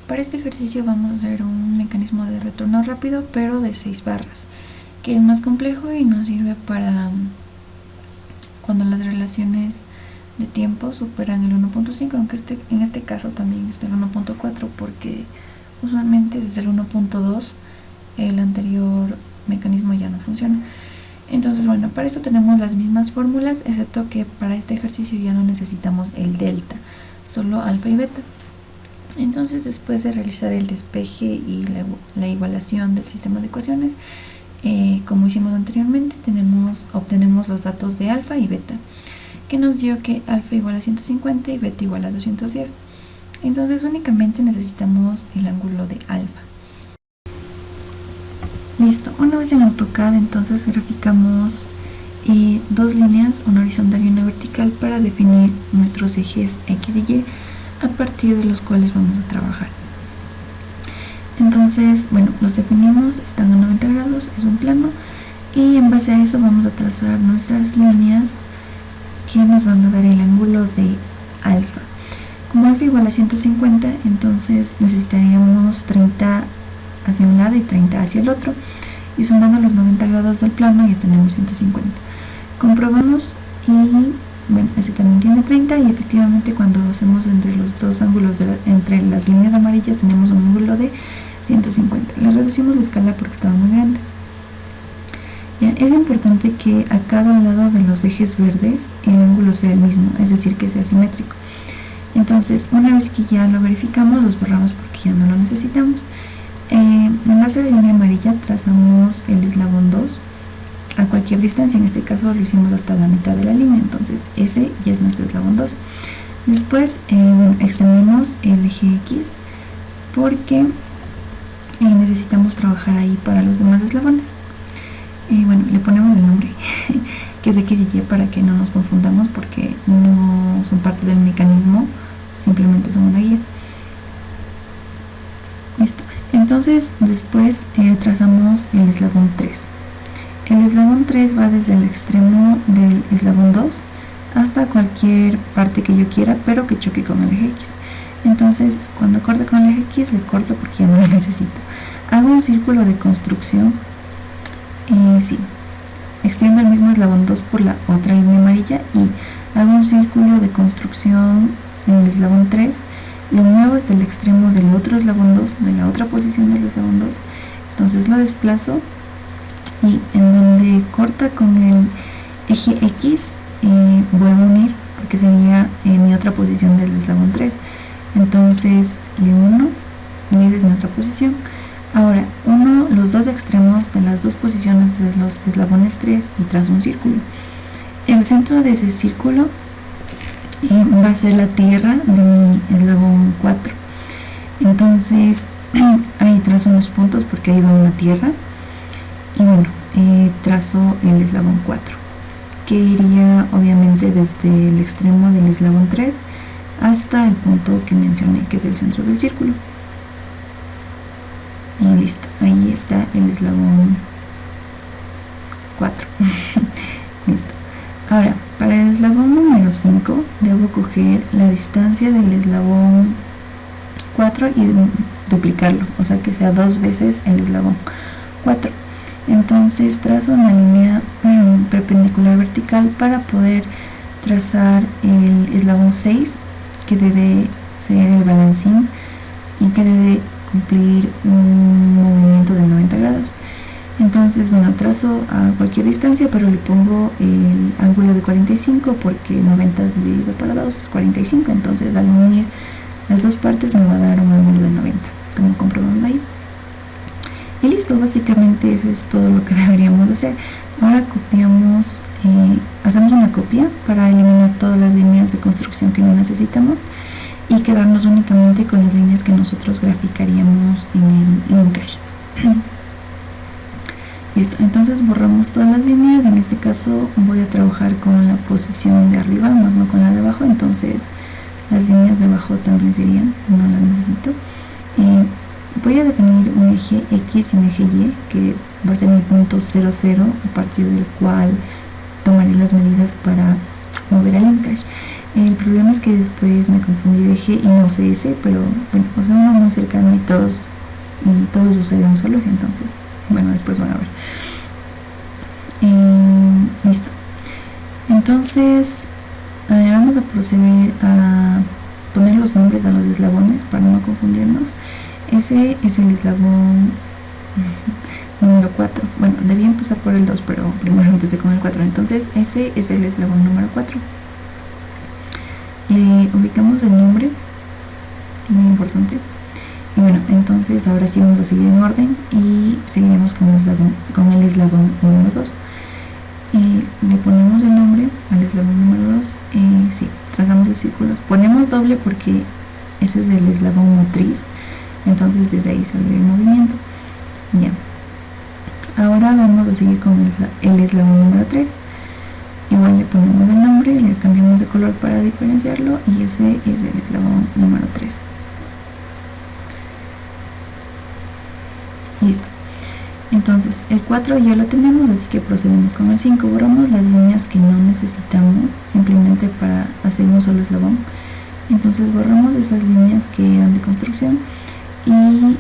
Para este ejercicio vamos a hacer un mecanismo de retorno rápido, pero de 6 barras, que es más complejo y nos sirve para cuando las relaciones de tiempo superan el 1.5, aunque en este caso también está el 1.4, porque usualmente desde el 1.2 el anterior mecanismo ya no funciona. Entonces, bueno, para esto tenemos las mismas fórmulas, excepto que para este ejercicio ya no necesitamos el delta, solo alfa y beta. Entonces, después de realizar el despeje y la igualación del sistema de ecuaciones, como hicimos anteriormente, obtenemos los datos de alfa y beta, que nos dio que alfa igual a 150 y beta igual a 210. Entonces, únicamente necesitamos el ángulo de alfa. Listo, una vez en AutoCAD, entonces graficamos dos líneas, una horizontal y una vertical, para definir nuestros ejes X y Y, a partir de los cuales vamos a trabajar. Entonces, bueno, los definimos, están a 90 grados, es un plano, y en base a eso vamos a trazar nuestras líneas que nos van a dar el ángulo de alfa. Como alfa igual a 150, entonces necesitaríamos 30 hacia un lado y 30 hacia el otro, y sumando los 90 grados del plano ya tenemos 150. Comprobamos y bueno, ese también tiene 30, y efectivamente cuando hacemos entre los dos ángulos entre las líneas amarillas tenemos un ángulo de 150. Le reducimos la escala porque estaba muy grande. Es importante que a cada lado de los ejes verdes el ángulo sea el mismo, es decir, que sea simétrico. Entonces, una vez que ya lo verificamos, los borramos porque ya no lo necesitamos. En base a la línea amarilla trazamos el eslabón 2 a cualquier distancia, en este caso lo hicimos hasta la mitad de la línea, entonces ese ya es nuestro eslabón 2. Después extendemos el eje X porque necesitamos trabajar ahí para los demás eslabones. Bueno, le ponemos el nombre que es X y Y para que no nos confundamos, porque no son parte del mecanismo, simplemente son una guía. Listo. Entonces después trazamos el eslabón 3. El eslabón 3 va desde el extremo del eslabón 2 hasta cualquier parte que yo quiera, pero que choque con el eje X. Entonces, cuando corte con el eje X, le corto porque ya no lo necesito. Hago un círculo de construcción. Sí, extiendo el mismo eslabón 2 por la otra línea amarilla y hago un círculo de construcción en el eslabón 3. Lo muevo desde el extremo del otro eslabón 2, de la otra posición del eslabón 2. Entonces lo desplazo y en donde corta con el eje X vuelvo a unir, porque sería mi otra posición del eslabón 3. Entonces le uno y esa es mi otra posición. Ahora uno los dos extremos de las dos posiciones de los eslabones 3 y trazo un círculo. El centro de ese círculo va a ser la tierra de mi eslabón 4. Entonces ahí trazo unos puntos porque ahí va una tierra, y bueno, trazo el eslabón 4, que iría obviamente desde el extremo del eslabón 3 hasta el punto que mencioné, que es el centro del círculo. Y listo, ahí está el eslabón 4. Listo. Ahora, para el eslabón número 5 debo coger la distancia del eslabón 4 y duplicarlo, o sea que sea 2 veces el eslabón 4. Entonces trazo una línea perpendicular vertical para poder trazar el eslabón 6, que debe ser el balancín y que debe cumplir un movimiento de 90 grados. Entonces, bueno, trazo a cualquier distancia, pero le pongo el ángulo de 45 porque 90 dividido por 2 es 45. Entonces, al unir las dos partes me va a dar un ángulo de 90, como comprobamos ahí. Y listo, básicamente eso es todo lo que deberíamos hacer. Ahora copiamos, hacemos una copia para eliminar todas las líneas de construcción que no necesitamos y quedarnos únicamente con las líneas que nosotros graficaríamos en el linkage. Listo, entonces borramos todas las líneas. En este caso voy a trabajar con la posición de arriba, más no con la de abajo, entonces las líneas de abajo también serían, no las necesito. Voy a definir un eje X y un eje Y, que va a ser mi punto 0, 0, a partir del cual tomaré las medidas para mover el linkage. El problema es que después me confundí de eje y no usé ese, pero bueno, usé uno muy cercano y todos sucede un solo eje, entonces, bueno, después van a ver. Listo. Entonces, vamos a proceder a poner los nombres a los eslabones para no confundirnos. Ese es el eslabón número 4. Bueno, debía empezar por el 2, pero primero empecé con el 4. Entonces, ese es el eslabón número 4. Le ubicamos el nombre, muy importante. Y bueno, entonces ahora sí vamos a seguir en orden y seguiremos con el eslabón número 2. Le ponemos el nombre al eslabón número 2. Sí, trazamos los círculos. Ponemos doble porque ese es el eslabón motriz, entonces desde ahí sale el movimiento. Ya. Ahora vamos a seguir con el eslabón número 3. Igual le ponemos el nombre, le cambiamos de color para diferenciarlo y ese es el eslabón número 3. Listo. Entonces el 4 ya lo tenemos, así que procedemos con el 5. Borramos las líneas que no necesitamos simplemente para hacer un solo eslabón. Entonces borramos esas líneas que eran de construcción y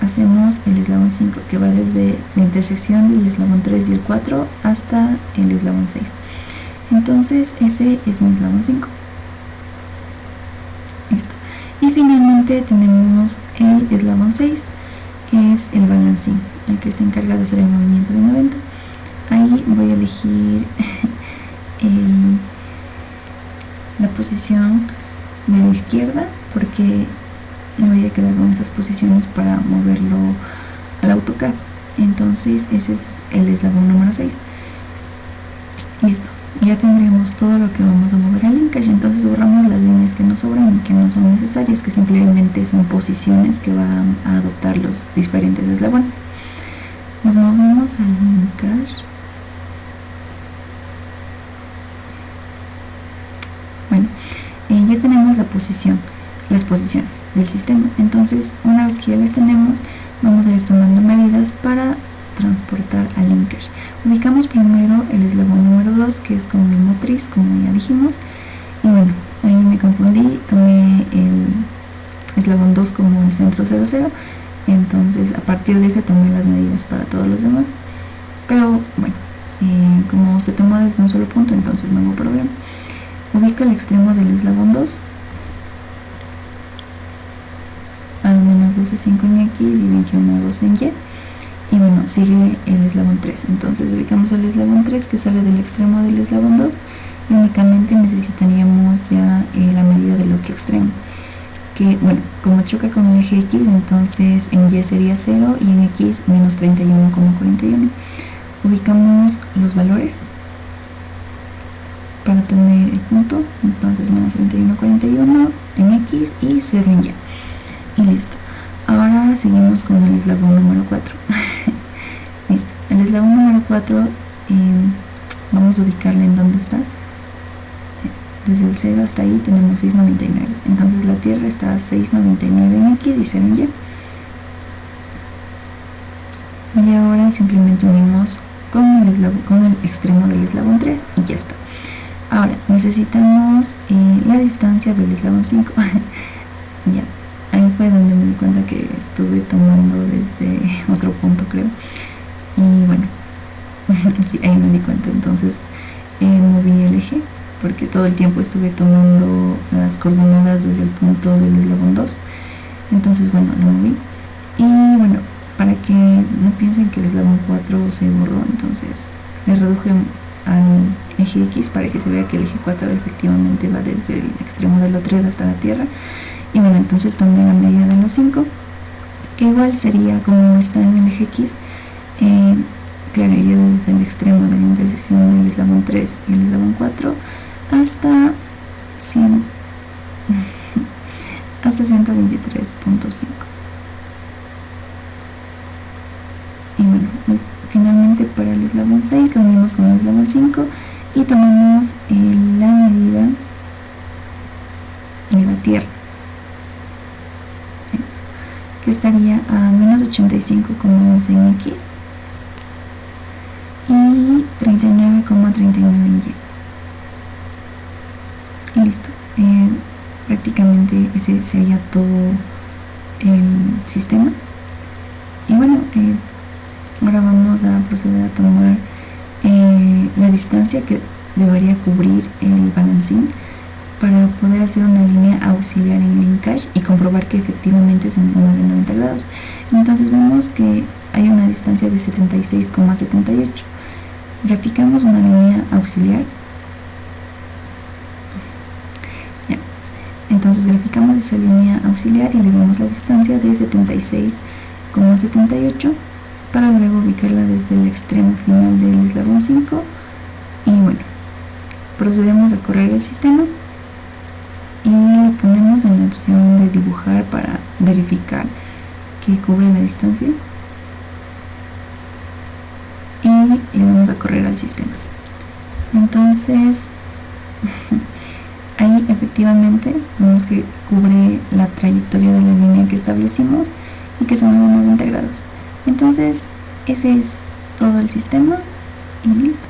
hacemos el eslabón 5, que va desde la intersección del eslabón 3 y el 4 hasta el eslabón 6. Entonces ese es mi eslabón 5. Listo. Y finalmente tenemos el eslabón 6, que es el balancín, el que se encarga de hacer el movimiento de 90. Ahí voy a elegir la posición de la izquierda porque me voy a quedar con esas posiciones para moverlo al AutoCAD. Entonces ese es el eslabón número 6. Listo, ya tendremos todo lo que vamos a mover al Incash. Entonces borramos las líneas que nos sobran y que no son necesarias, que simplemente son posiciones que van a adoptar los diferentes eslabones. Nos movemos al Incash. Bueno, ya tenemos las posiciones del sistema. Entonces, una vez que ya las tenemos, vamos a ir tomando medidas para transportar al Incash. Ubicamos primero el eslabón número 2, que es con el motriz, como ya dijimos. Y bueno, ahí me confundí, tomé el eslabón 2 como el centro 00. Entonces a partir de ese tomé las medidas para todos los demás, pero bueno, como se tomó desde un solo punto, entonces no hubo problema. Ubico el extremo del eslabón 2 a menos 12,5 en X y 21,2 en Y. Y bueno, sigue el eslabón 3. Entonces ubicamos el eslabón 3 que sale del extremo del eslabón 2 y únicamente necesitaríamos ya la medida del otro extremo, que bueno, como choca con el eje X, entonces en Y sería 0 y en X menos 31,41. Ubicamos los valores para tener el punto, entonces menos 31,41 en X y 0 en Y. Y listo. Ahora seguimos con el eslabón número 4. Listo. El eslabón número 4 vamos a ubicarle en dónde está. Desde el 0 hasta ahí tenemos 6,99. Entonces la Tierra está a 6,99 en X y 0 en Y. Y ahora simplemente unimos con el extremo del eslabón 3 y ya está. Ahora necesitamos la distancia del eslabón 5. Ya, ahí fue donde me di cuenta que estuve tomando desde otro punto, creo. Y bueno, sí, ahí me di cuenta. Entonces moví el eje, porque todo el tiempo estuve tomando las coordenadas desde el punto del eslabón 2. Entonces bueno, lo moví. Y bueno, para que no piensen que el eslabón 4 se borró, entonces le reduje al eje X para que se vea que el eje 4 efectivamente va desde el extremo de los 3 hasta la Tierra. Y bueno, entonces tomé la medida de los 5, que igual sería como está en el eje X. Claro, iría desde el extremo de la intersección del eslabón 3 y el eslabón 4 hasta 100, hasta 123,5. Y bueno, finalmente para el eslabón 6 lo unimos con el eslabón 5 y tomamos la medida de la Tierra, que estaría a menos 85,11 en X y 39,39 en Y. Y listo. básicamente ese sería todo el sistema. Y bueno, ahora vamos a proceder a tomar la distancia que debería cubrir el balancín para poder hacer una línea auxiliar en el encaje y comprobar que efectivamente se mueve 90 grados. Entonces vemos que hay una distancia de 76,78. Graficamos una línea auxiliar. Ya. Entonces graficamos esa línea auxiliar y le damos la distancia de 76,78 para luego ubicarla desde el extremo final del eslabón 5. Y bueno, procedemos a correr el sistema y lo ponemos en la opción de dibujar para verificar que cubre la distancia y le damos a correr al sistema. Entonces ahí efectivamente vemos que cubre la trayectoria de la línea que establecimos y que se mueve 90 grados. Entonces ese es todo el sistema y listo.